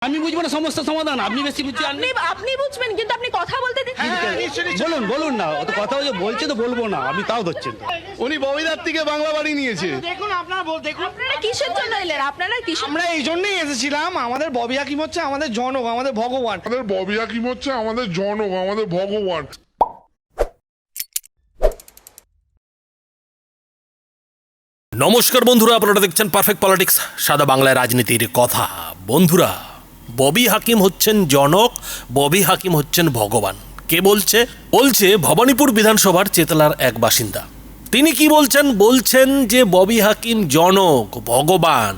আমি বুঝবো না সমস্যার সমাধান, আপনি বেশি বুঝছেন। আপনি বুঝবেন, কিন্তু আপনি কথা বলতে দিচ্ছেন। বলুন বলুন না, ও তো কথা বলছে তো বলবো না, আপনি তাও ধরছেন। উনি ববিদার থেকে বাংলা বাড়ি নিয়েছে। দেখুন আপনারা দেখুন আপনারা কিসের জন্য এলেন? আপনারা কিসের? আমরা এই জন্যই এসেছিলাম, আমাদের ববি হাকিম হচ্ছে আমাদের জনক, আমাদের ভগবান। আমাদের ববি হাকিম হচ্ছে আমাদের জনক, আমাদের ভগবান। নমস্কার বন্ধুরা, আপনারা দেখছেন পারফেক্ট পলিটিক্স, সাদা বাংলায় রাজনীতির কথা। বন্ধুরা, ববি হাকিম হচ্ছেন জনক, ববি হাকিম হচ্ছেন ভগবান। কে বলছে? বলছে ভবানীপুর বিধানসভার চেতলার এক বাসিন্দা। তিনি কি বলছেন? বলছেন যে ববি হাকিম জনক, ভগবান।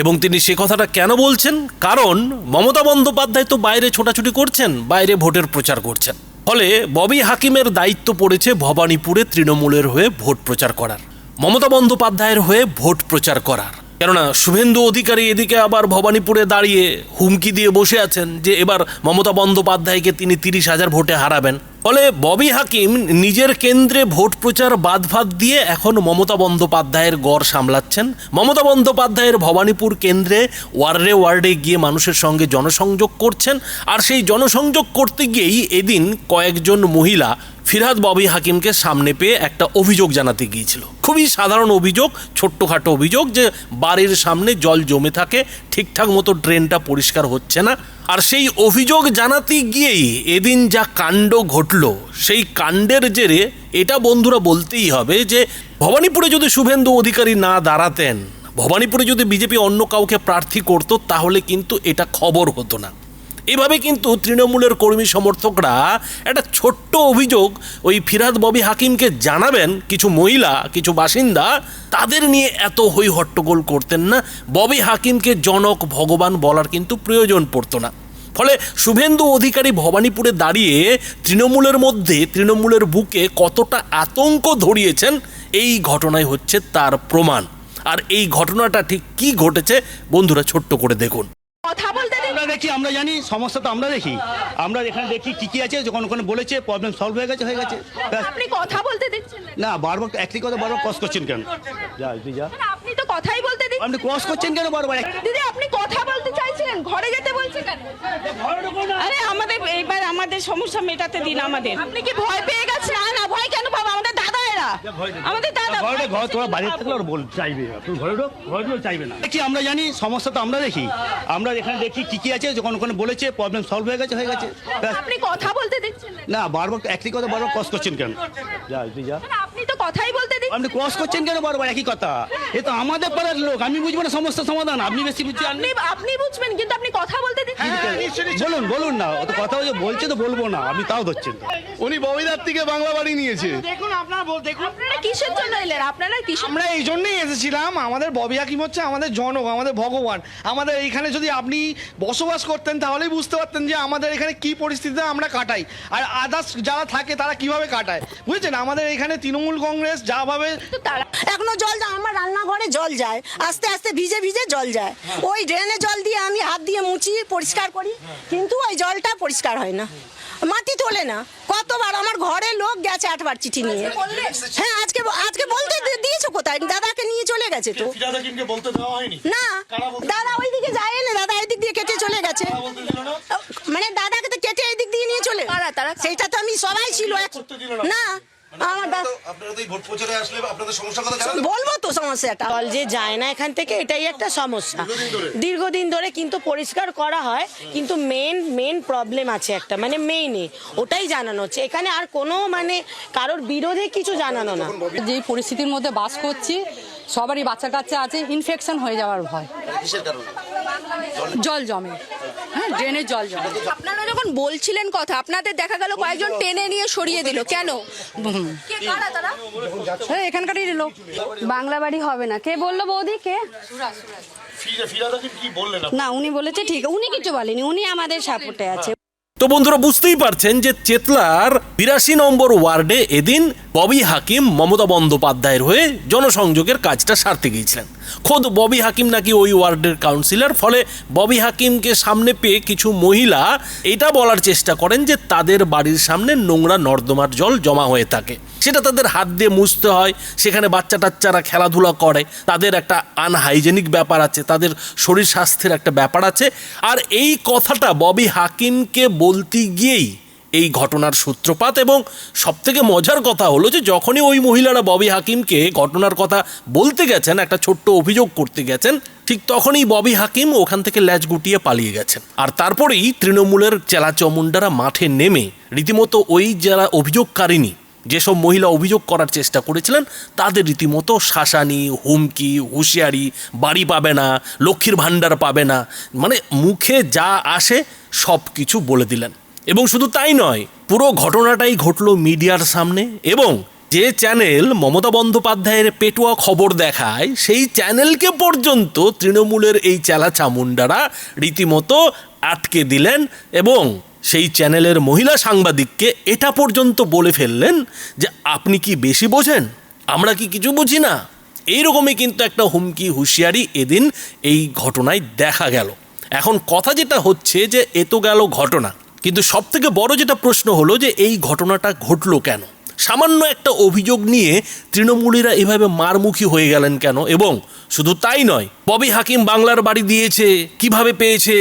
এবং তিনি সে কথাটা কেন বলছেন? কারণ মমতা বন্দ্যোপাধ্যায় তো বাইরে ছোটাছুটি করছেন, বাইরে ভোটের প্রচার করছেন। ফলে ববি হাকিমের দায়িত্ব পড়েছে ভবানীপুরে তৃণমূলের হয়ে ভোট প্রচার করার, মমতা বন্দ্যোপাধ্যায়ের হয়ে ভোট প্রচার করার। কেননা শুভেন্দু অধিকারী এদিকে আবার ভবানীপুরে দাঁড়িয়ে হুমকি দিয়ে বসে আছেন যে এবার মমতা বন্দ্যোপাধ্যায়কে তিনি 30,000 ভোটে হারাবেন। ফলে ববি হাকিম নিজের কেন্দ্রে ভোট প্রচার বাদ দিয়ে এখন মমতা বন্দ্যোপাধ্যায়ের গড় সামলাচ্ছেন। মমতা বন্দ্যোপাধ্যায়ের ভবানীপুর কেন্দ্রে ওয়ার্ডে ওয়ার্ডে গিয়ে মানুষের সঙ্গে জনসংযোগ করছেন। আর সেই জনসংযোগ করতে গিয়েই এদিন কয়েকজন মহিলা ফিরহাদ ববি হাকিমকে সামনে পেয়ে একটা অভিযোগ জানাতে গিয়েছিল। খুবই সাধারণ অভিযোগ, ছোট্টখাটো অভিযোগ যে বাড়ির সামনে জল জমে থাকে, ঠিকঠাক মতো ড্রেনটা পরিষ্কার হচ্ছে না। আর সেই অভিযোগ জানাতে গিয়েই এদিন যা কাণ্ড ঘটল, সেই কাণ্ডের জেরে এটা বন্ধুরা বলতেই হবে যে ভবানীপুরে যদি শুভেন্দু অধিকারী না দাঁড়াতেন, ভবানীপুরে যদি বিজেপি অন্য কাউকে প্রার্থী করত, তাহলে কিন্তু এটা খবর হতো না। এভাবে কিন্তু তৃণমূলের কর্মী সমর্থকরা একটা ছোট্ট অভিযোগ ওই ফিরহাদ ববি হাকিমকে জানাবেন, কিছু মহিলা, কিছু বাসিন্দা, তাদের নিয়ে এত হই হট্টগোল করতেন না। ববি হাকিমকে জনক, ভগবান বলার কিন্তু প্রয়োজন পড়তো না। ফলে শুভেন্দু অধিকারী ভবানীপুরে দাঁড়িয়ে তৃণমূলের মধ্যে, তৃণমূলের বুকে কতটা আতঙ্ক ধরিয়েছেন, এই ঘটনাই হচ্ছে তার প্রমাণ। আর এই ঘটনাটা ঠিক কি ঘটেছে বন্ধুরা ছোট্ট করে দেখুন। কথা বলতে দিন। আমরা দেখি, আমরা জানি, সমস্যা তো আমরা দেখি, আমরা এখানে দেখি কি কি আছে। যখন ওখানে বলেছে প্রবলেম সলভ হয়ে গেছে, হয়ে গেছে। ব্যাস। আপনি কথা বলতে দিচ্ছেন না। না, বারবার একই কথা বারবার ক্রস করছেন কেন? যা তুই যা, আপনি তো কথাই বলতে দিন। আপনি ক্রস করছেন কেন বারবার? দিদি, আপনি কথা বলতে চাইছিলেন, ঘরে যেতে বলছেন কেন? আরে এইবার আমাদের সমস্যা মেটাতে দিন আমাদের। আপনি কি ভয় পেয়ে গেছেন? না, ভয় কেন পাবো? আমাদের দাদা এরা, আমাদের দাদা। ঘরে ঘর তোরা বাইরে থাকলে ওরা বল চাইবে, আপনি ঘরে ঢোক, ঘরে ঢোক চাইবে না। দেখি, আমরা জানি, সমস্যা তো আমরা দেখি, আমরা এখানে দেখি কি কি আছে। যখন ওখানে বলেছে প্রবলেম সলভ হয়ে গেছে, হয়ে গেছে। ব্যাস। আপনি কথা বলতে দিচ্ছেন না। না, বারবার একই কথা বারবার ক্রস করছেন কেন? যা তুই যা, আপনি তো কথাই বলতে দিন। আপনি ক্রস করছেন কেন বারবার একই কথা? এ তো আমাদের পাড়ার লোক, আমি বুঝবো না সমস্যার সমাধান, আপনি বেশি বুঝছেন। আপনি বুঝবেন, কিন্তু আপনি কথা বলতে দিচ্ছেন। বলুন বলুন না, ও তো কথা বলছে তো বলবো না, আপনি তাও ধরছেন। উনি ববিদার থেকে বাংলা বাড়ি নিয়েছে। দেখুন আপনারা দেখুন আপনারা কিসের জন্য এলেন? আপনারা কিসের? আমরা এই জন্যই এসেছিলাম, আমাদের ববি হাকিম হচ্ছে আমাদের জনক, আমাদের ভগবান। আমাদের এইখানে যদি আপনি বসবাস করতেন তাহলেই বুঝতে পারতেন যে আমাদের এখানে কি পরিস্থিতিতে আমরা কাটাই, আর আদার্স যারা থাকে তারা কিভাবে কাটায়, বুঝছেন? আমাদের এখানে তৃণমূল কংগ্রেস যাভাবে এখনো জল যায়, আমার রান্নাঘরে জল যায়, আস্তে আস্তে ভিজে ভিজে জল যায়। ওই ড্রেনে জল দিয়ে আমি হাত দিয়ে মুছি পরিষ্কার করি, কিন্তু ওই জলটা পরিষ্কার হয় না, মাটি তোলে না। কতবার আমার ঘরে লোক গেছে 8বার চিঠি নিয়ে। হ্যাঁ, আজকে বলতে দিয়েছো কোথায়? দাদাকে নিয়ে চলে গেছে তো। না, দাদা ওইদিকে যায় না, দাদা এই দিক দিয়ে কেটে চলে গেছে। মানে দাদাকে তো কেটে এই দিক দিয়ে নিয়ে চলে, তারা সেইটা তো আমি সবাই ছিল না। বলবো তো সমস্যাটা, জল যে যায় না এখান থেকে, এটাই একটা সমস্যা দীর্ঘদিন ধরে, কিন্তু পরিষ্কার করা হয়, কিন্তু মেন প্রবলেম আছে একটা, মানে মেইনে ওটাই জানানো হচ্ছে এখানে, আর কোনো মানে কারোর বিরোধে কিছু জানানো না। যেই পরিস্থিতির মধ্যে বাস করছি, সবারই বাচ্চা কাচ্চা আছে, ইনফেকশন হয়ে যাওয়ার ভয়। জল জমে, হ্যাঁ, ড্রেনের জল জমে। আপনারা যখন বলছিলেন কথা, আপনাদের দেখা গেল কয়েকজন টেনে নিয়ে সরিয়ে দিল, কেন? কে, কারা তারা? এখানকারই লোক। বাংলা বাড়ি হবে না। কে বললো বৌদি? কে? না, উনি বলেছে ঠিক, উনি কিছু বলেনি, উনি আমাদের সাপোর্টে আছে। তো বন্ধুরা বুঝতেই পারছেন যে চেতলার 82 নম্বর ওয়ার্ডে এদিন ববি হাকিম মমতা বন্দ্যোপাধ্যায়ের হয়ে জনসংযোগের কাজটা সারতে গিয়েছিলেন। খোদ ববি হাকিম নাকি ওই ওয়ার্ডের কাউন্সিলর, ফলে ববি হাকিমকে সামনে পেয়ে কিছু মহিলা এটা বলার চেষ্টা করেন যে তাদের বাড়ির সামনে নোংরা নর্দমার জল জমা হয়ে থাকে, সেটা তাদের হাত দিয়ে মুছতে হয়, সেখানে বাচ্চা টাচ্চারা খেলাধুলা করে, তাদের একটা আনহাইজেনিক ব্যাপার আছে, তাদের শরীর স্বাস্থ্যের একটা ব্যাপার আছে। আর এই কথাটা ববি হাকিমকে বলতে গিয়েই এই ঘটনার সূত্রপাত। এবং সবথেকে মজার কথা হলো যে যখনই ওই মহিলারা ববি হাকিমকে ঘটনার কথা বলতে গেছেন, একটা ছোট্ট অভিযোগ করতে গেছেন, ঠিক তখনই ববি হাকিম ওখান থেকে ল্যাজ গুটিয়ে পালিয়ে গেছেন। আর তারপরেই তৃণমূলের চেলাচমুন্ডারা মাঠে নেমে রীতিমতো ওই যারা অভিযোগকারিনী, যেসব মহিলা অভিযোগ করার চেষ্টা করেছিলেন, তাদের রীতিমতো শাসানি, হুমকি, হুঁশিয়ারি, বাড়ি পাবে না, লক্ষ্মীর ভাণ্ডার পাবে না, মানে মুখে যা আসে সব কিছু বলে দিলেন। এবং শুধু তাই নয়, পুরো ঘটনাটাই ঘটল মিডিয়ার সামনে। এবং যে চ্যানেল মমতা বন্দ্যোপাধ্যায়ের পেটুয়া খবর দেখায়, সেই চ্যানেলকে পর্যন্ত তৃণমূলের এই চেলা চামুন্ডারা রীতিমতো আটকে দিলেন এবং সেই চ্যানেলের মহিলা সাংবাদিককে এটা পর্যন্ত বলে ফেললেন যে আপনি কি বেশি বোঝেন, আমরা কি কিছু বুঝি না। এইরকমই কিন্তু একটা হুমকি, হুঁশিয়ারি এদিন এই ঘটনায় দেখা গেল। এখন কথা যেটা হচ্ছে যে এ তো গেল ঘটনা, কিন্তু সব থেকে বড় যেটা প্রশ্ন হলো যে এই ঘটনাটা ঘটলো কেন? সামান্য একটা অভিযোগ নিয়ে তৃণমূলীরা এভাবে মারমুখী হয়ে গেলেন কেন? এবং শুধু তাই নয়, ববি হাকিম বাংলার বাড়ি দিয়েছে, কিভাবে পেয়েছে,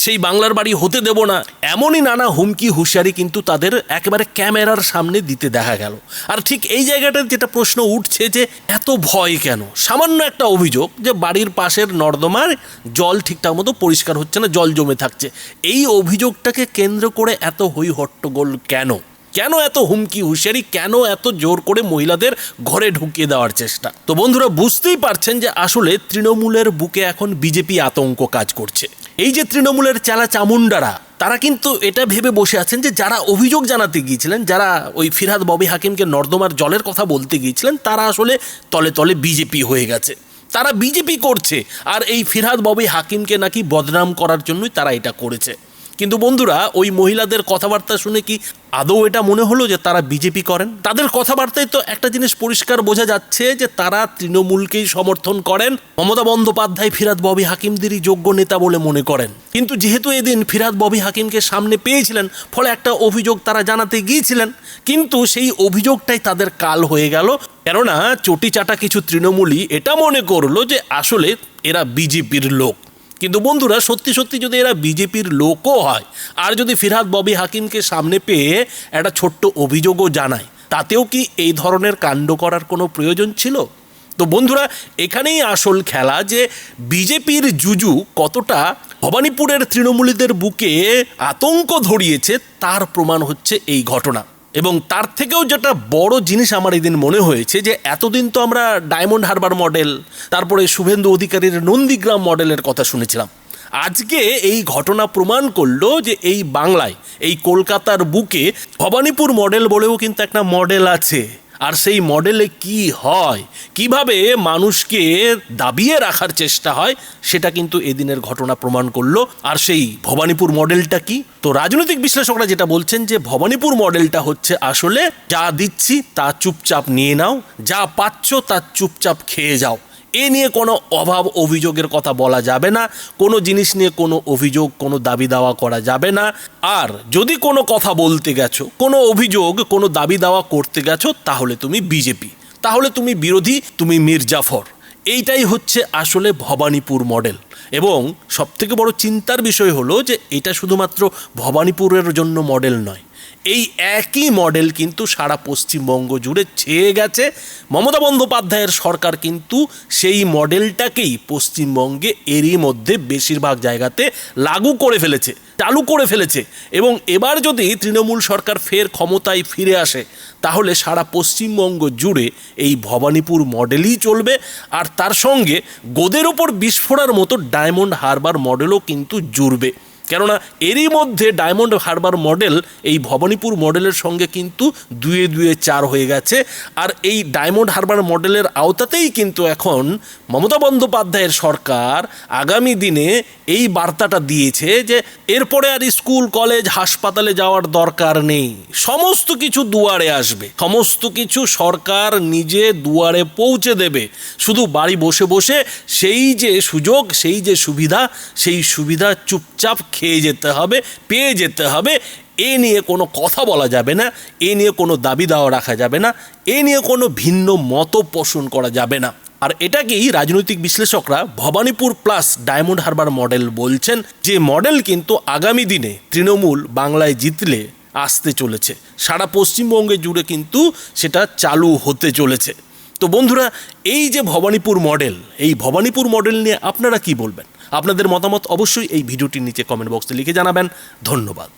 সেই বাংলার বাড়ি হতে দেব না, এমনই নানা হুমকি হুঁশিয়ারি কিন্তু তাদের একেবারে ক্যামেরার সামনে দিতে দেখা গেল। আর ঠিক এই জায়গাটায় যেটা প্রশ্ন উঠছে যে এত ভয় কেন? সামান্য একটা অভিযোগ যে বাড়ির পাশের নর্দমার জল ঠিকঠাক মতো পরিষ্কার হচ্ছে না, জল জমে থাকছে, এই অভিযোগটাকে কেন্দ্র করে এত হই হট্টগোল কেন? কেন এত হুমকি হুঁশিয়ারি? কেন এত জোর করে মহিলাদের ঘরে ঢুকিয়ে দেওয়ার চেষ্টা? তো বন্ধুরা, বুঝতেই পারছেন যে আসলে তৃণমূলের বুকে এখন বিজেপি আতঙ্ক কাজ করছে। এই যে তৃণমূলের চেলা চামুন্ডারা, তারা কিন্তু এটা ভেবে বসে আছেন যে যারা অভিযোগ জানাতে গিয়েছিলেন, যারা ওই ফিরহাদ ববি হাকিমকে নর্দমার জলের কথা বলতে গিয়েছিলেন, তারা আসলে তলে তলে বিজেপি হয়ে গেছে, তারা বিজেপি করছে। আর এই ফিরহাদ ববি হাকিমকে নাকি বদনাম করার জন্যই তারা এটা করেছে। কিন্তু বন্ধুরা, ওই মহিলাদের কথাবার্তা শুনে কি আদৌ এটা মনে হলো যে তারা বিজেপি করেন? তাদের কথাবার্তায় তো একটা জিনিস পরিষ্কার বোঝা যাচ্ছে যে তারা তৃণমূলকেই সমর্থন করেন, মমতা বন্দ্যোপাধ্যায় ফিরহাদ ববি হাকিমদেরই যোগ্য নেতা বলে মনে করেন। কিন্তু যেহেতু এদিন ফিরহাদ ববি হাকিমকে সামনে পেয়েছিলেন, ফলে একটা অভিযোগ তারা জানাতে গিয়েছিলেন, কিন্তু সেই অভিযোগটাই তাদের কাল হয়ে গেল। কেননা চটি চাটা কিছু তৃণমূলই এটা মনে করলো যে আসলে এরা বিজেপির লোক। কিন্তু বন্ধুরা, সত্যি সত্যি যদি এরা বিজেপির লোকও হয়, আর যদি ফিরহাদ ববি হাকিমকে সামনে পেয়ে একটা ছোট্ট অভিযোগও জানায়, তাতেও কি এই ধরনের কাণ্ড করার কোনো প্রয়োজন ছিল? তো বন্ধুরা, এখানেই আসল খেলা যে বিজেপির জুজু কতটা ভবানীপুরের তৃণমূলীদের বুকে আতঙ্ক ধরিয়েছে তার প্রমাণ হচ্ছে এই ঘটনা। এবং তার থেকেও যেটা বড় জিনিস আমার এদিন মনে হয়েছে যে এতদিন তো আমরা ডায়মন্ড হারবার মডেল, তারপরে শুভেন্দু অধিকারীর নন্দীগ্রাম মডেলের কথা শুনেছিলাম। আজকে এই ঘটনা প্রমাণ করলো যে এই বাংলায়, এই কলকাতার বুকে ভবানীপুর মডেল বলেও কিন্তু একটা মডেল আছে। আর সেই মডেলে কি হয়, কিভাবে মানুষকে দাবিয়ে রাখার চেষ্টা হয়, সেটা কিন্তু এদিনের ঘটনা প্রমাণ করলো। আর সেই ভবানীপুর মডেলটা কি? তো রাজনৈতিক বিশ্লেষকরা যেটা বলছেন যে ভবানীপুর মডেলটা হচ্ছে আসলে যা দিচ্ছি তা চুপচাপ নিয়ে নাও, যা পাচ্ছ তা চুপচাপ খেয়ে যাও। এ নিয়ে কোনো অভাব অভিযোগের কথা বলা যাবে না, কোনো জিনিস নিয়ে কোনো অভিযোগ, কোনো দাবি দাওয়া করা যাবে না। আর যদি কোনো কথা বলতে গেছো, কোনো অভিযোগ, কোনো দাবি দাওয়া করতে গেছো, তাহলে তুমি বিজেপি, তাহলে তুমি বিরোধী, তুমি মীর জাফর। এইটাই হচ্ছে আসলে ভবানীপুর মডেল। এবং সবথেকে বড় চিন্তার বিষয় হলো যে এটা শুধুমাত্র ভবানীপুরের জন্য মডেল নয়, এই একই মডেল কিন্তু সারা পশ্চিমবঙ্গ জুড়ে ছেয়ে গেছে। মমতা বন্দ্যোপাধ্যায়ের সরকার কিন্তু সেই মডেলটাকেই পশ্চিমবঙ্গে এরই মধ্যে বেশিরভাগ জায়গাতে লাগু করে ফেলেছে, চালু করে ফেলেছে। এবং এবার যদি তৃণমূল সরকার ফের ক্ষমতায় ফিরে আসে, তাহলে সারা পশ্চিমবঙ্গ জুড়ে এই ভবানীপুর মডেলই চলবে। আর তার সঙ্গে গোদের ওপর বিস্ফোরার মতো ডায়মন্ড হারবার মডেলও কিন্তু জুড়বে। কেননা এরই মধ্যে ডায়মন্ড হারবার মডেল এই ভবানীপুর মডেলের সঙ্গে কিন্তু 2-4 হয়ে গেছে। আর এই ডায়মন্ড হারবার মডেলের আওতাতেই কিন্তু এখন মমতা বন্দ্যোপাধ্যায়ের সরকার আগামী দিনে এই বার্তাটা দিয়েছে যে এরপরে আর স্কুল কলেজ হাসপাতালে যাওয়ার দরকার নেই, সমস্ত কিছু দুয়ারে আসবে, সমস্ত কিছু সরকার নিজে দুয়ারে পৌঁছে দেবে। শুধু বাড়ি বসে বসে সেই যে সুযোগ, সেই যে সুবিধা, সেই সুবিধা চুপচাপ খেয়ে যেতে হবে, পেয়ে যেতে হবে। এ নিয়ে কোনো কথা বলা যাবে না, এ নিয়ে কোনো দাবি দাওয়া রাখা যাবে না, এ নিয়ে কোনো ভিন্ন মত পোষণ করা যাবে না। আর এটাকেই রাজনৈতিক বিশ্লেষকরা ভবানীপুর প্লাস ডায়মন্ড হারবার মডেল বলছেন, যে মডেল কিন্তু আগামী দিনে তৃণমূল বাংলায় জিতলে আসতে চলেছে, সারা পশ্চিমবঙ্গে জুড়ে কিন্তু সেটা চালু হতে চলেছে। তো বন্ধুরা, এই যে ভবানীপুর মডেল, এই ভবানীপুর মডেল নিয়ে আপনারা কি বলবেন? আপনাদের মতামত অবশ্যই এই ভিডিওটির নিচে কমেন্ট বক্সে লিখে জানাবেন। ধন্যবাদ।